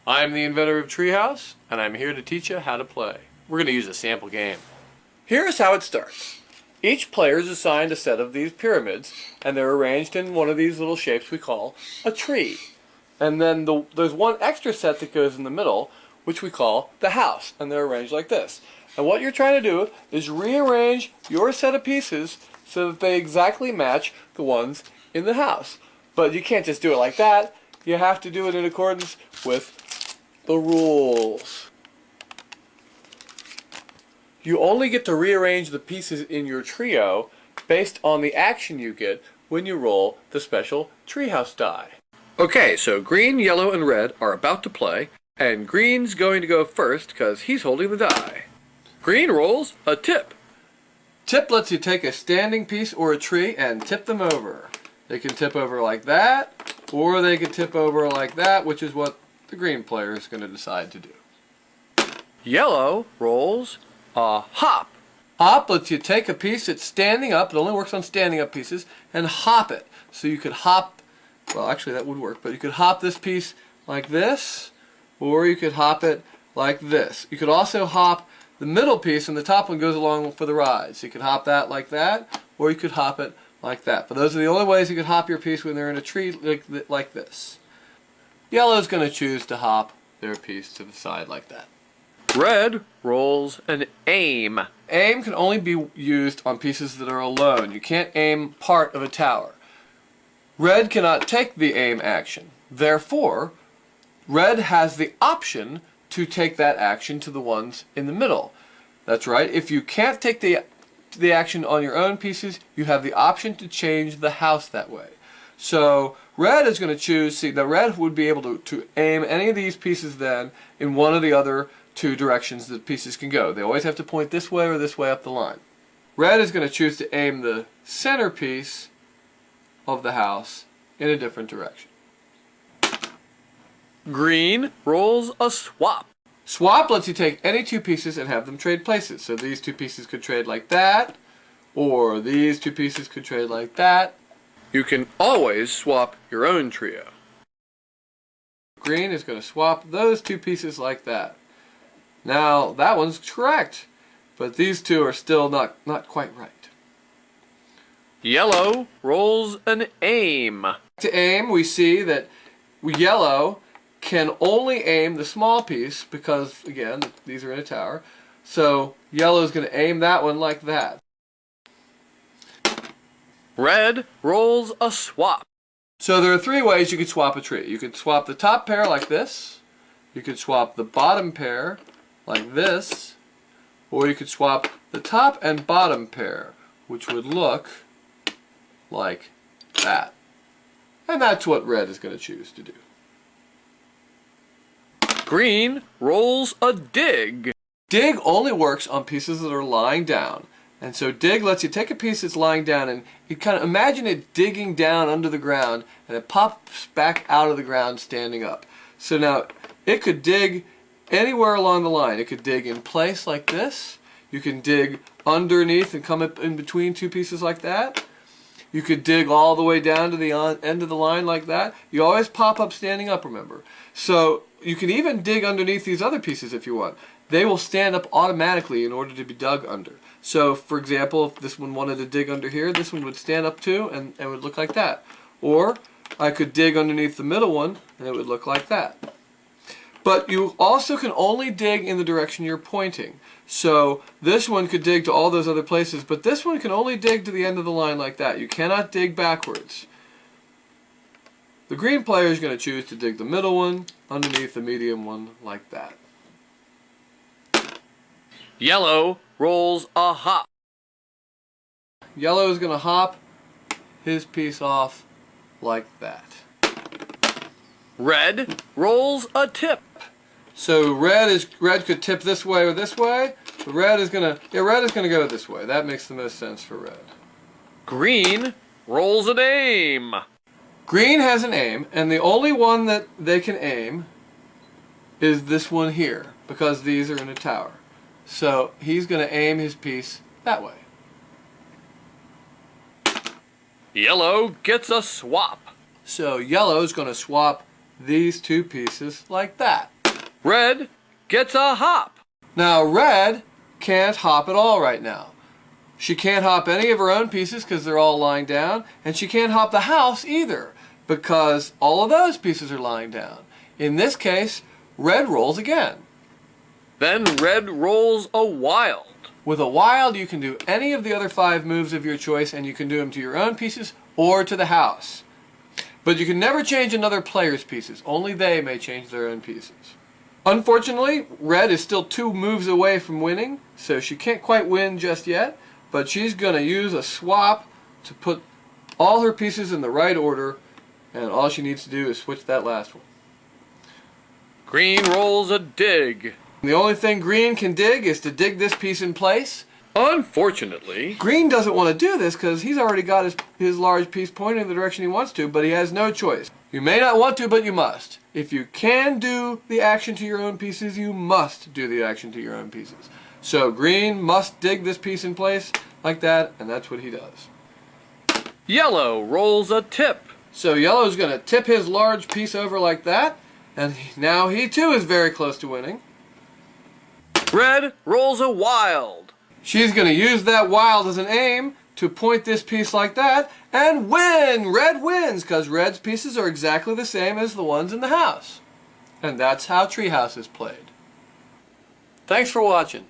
I'm the inventor of Treehouse, and I'm here to teach you how to play. We're going to use a sample game. Here's how it starts. Each player is assigned a set of these pyramids, and they're arranged in one of these little shapes we call a tree. And then there's one extra set that goes in the middle, which we call the house, and they're arranged like this. And what you're trying to do is rearrange your set of pieces so that they exactly match the ones in the house. But you can't just do it like that. You have to do it in accordance with the rules. You only get to rearrange the pieces in your trio based on the action you get when you roll the special Treehouse die. Okay, so green, yellow, and red are about to play, and green's going to go first because he's holding the die. Green rolls a tip. Tip lets you take a standing piece or a tree and tip them over. They can tip over like that, or they can tip over like that, which is what the green player is going to decide to do. Yellow rolls a hop. Hop lets you take a piece that's standing up, it only works on standing up pieces, and hop it. So you could hop, well actually that would work, but you could hop this piece like this, or you could hop it like this. You could also hop the middle piece, and the top one goes along for the ride. So you could hop that like that, or you could hop it like that. But those are the only ways you could hop your piece when they're in a tree like this. Yellow's going to choose to hop their piece to the side like that. Red rolls an aim. Aim can only be used on pieces that are alone. You can't aim part of a tower. Red cannot take the aim action. Therefore, red has the option to take that action to the ones in the middle. That's right. If you can't take the action on your own pieces, you have the option to change the house that way. So red is going to choose, see, the red would be able to aim any of these pieces then in one of the other two directions that pieces can go. They always have to point this way or this way up the line. Red is going to choose to aim the center piece of the house in a different direction. Green rolls a swap. Swap lets you take any two pieces and have them trade places. So these two pieces could trade like that, or these two pieces could trade like that. You can always swap your own trio. Green is going to swap those two pieces like that. Now that one's correct, but these two are still not quite right. Yellow rolls an aim. To aim, we see that yellow can only aim the small piece because, again, these are in a tower. So yellow is going to aim that one like that. Red rolls a swap. So there are three ways you could swap a tree. You could swap the top pair like this. You could swap the bottom pair like this. Or you could swap the top and bottom pair, which would look like that. And that's what red is going to choose to do. Green rolls a dig. Dig only works on pieces that are lying down. And so dig lets you take a piece that's lying down and you kind of imagine it digging down under the ground and it pops back out of the ground standing up. So now it could dig anywhere along the line. It could dig in place like this. You can dig underneath and come up in between two pieces like that. You could dig all the way down to the end of the line like that. You always pop up standing up, remember. So you can even dig underneath these other pieces if you want. They will stand up automatically in order to be dug under. So, for example, if this one wanted to dig under here, this one would stand up too and it would look like that. Or I could dig underneath the middle one and it would look like that. But you also can only dig in the direction you're pointing. So this one could dig to all those other places, but this one can only dig to the end of the line like that. You cannot dig backwards. The green player is going to choose to dig the middle one underneath the medium one like that. Yellow rolls a hop. Yellow is going to hop his piece off like that. Red rolls a tip. So red could tip this way or this way. But red is gonna go this way. That makes the most sense for red. Green rolls an aim. Green has an aim, and the only one that they can aim is this one here, because these are in a tower. So he's going to aim his piece that way. Yellow gets a swap. So yellow is going to swap these two pieces like that. Red gets a hop. Now red can't hop at all right now. She can't hop any of her own pieces because they're all lying down, and she can't hop the house either because all of those pieces are lying down. In this case, red rolls again. Then red rolls a wild. With a wild, you can do any of the other 5 moves of your choice, and you can do them to your own pieces or to the house. But you can never change another player's pieces. Only they may change their own pieces. Unfortunately, red is still 2 moves away from winning, so she can't quite win just yet. But she's going to use a swap to put all her pieces in the right order, and all she needs to do is switch that last one. Green rolls a dig. The only thing green can dig is to dig this piece in place. Unfortunately, green doesn't want to do this because he's already got his large piece pointing in the direction he wants to, but he has no choice. You may not want to, but you must. If you can do the action to your own pieces, you must do the action to your own pieces. So green must dig this piece in place like that, and that's what he does. Yellow rolls a tip. So yellow's going to tip his large piece over like that, and now he too is very close to winning. Red rolls a wild. She's going to use that wild as an aim to point this piece like that and win! Red wins because red's pieces are exactly the same as the ones in the house. And that's how Treehouse is played. Thanks for watching.